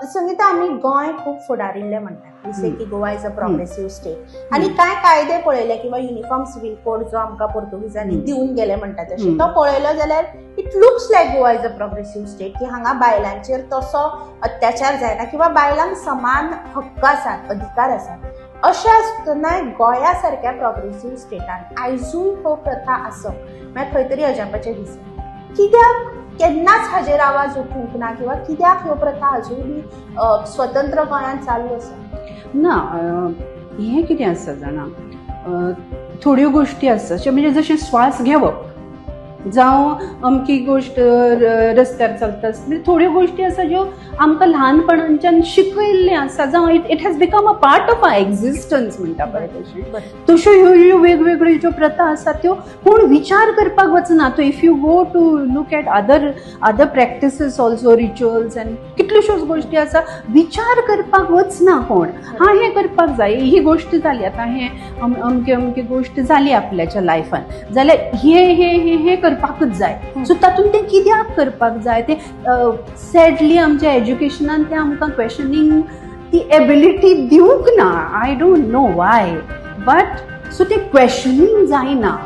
संगीता आमी गोंय खूब फुडारिल्लें म्हणटात जशें की Goa is a progressive state आनी कांय कायदे पळयले किंवा युनिफॉर्म सिव्हिल कोड जो आमकां पोर्तुगीजांनी दिवन गेले म्हणटा तशें तो पळयलो जाल्यार it looks like Goa is a progressive state की हांगा बायलांचेर तसो अत्याचार जायना किंवा बायलांक समान हक्क आसात अधिकार आसात अशें आसतनाय गोंया सारक्या प्रोग्रेसिव्ह स्टेटान आयजूय हो प्रथा आसप म्हळ्यार खंय तरी अजापाचें दिसता कित्याक केन्नाच हाजेर आवाज उठूंक ना किंवा कित्याक ह्यो प्रथा अजून बी स्वतंत्र गोंयांत चालू आसा ना हें कितें आसा जाणा थोड्यो गोश्टी आसा म्हणजे जशें श्वास घेवप जावं अमकी गोश्ट रस्त्यार चलता म्हणजे थोड्यो गोश्टी आसा ज्यो आमकां ल्हानपणांच्यान शिकयल्ले आसा जावं it has become a part of our existence म्हणटा पळय तशें तश्यो ह्यो वेगवेगळ्यो ज्यो प्रथा आसात त्यो कोण विचार करपाक वचना तो if you go to look at other practices also rituals and कितल्योश्योच गोश्टी आसा विचार करपाक वचना कोण हें करपाक जाय ही गोश्ट जाली आतां हें अमके गोश्ट जाली आपल्याच्या लायफान जाल्यार हे करपाकच जाय सो तातूंत तें कित्याक करपाक जाय तें सॅडली आमच्या एज्युकेशनान तें आमकां क्वेशनिंग ती एबिलिटी दिवंक ना I don't know Y but so तें क्वेशनिंग जायना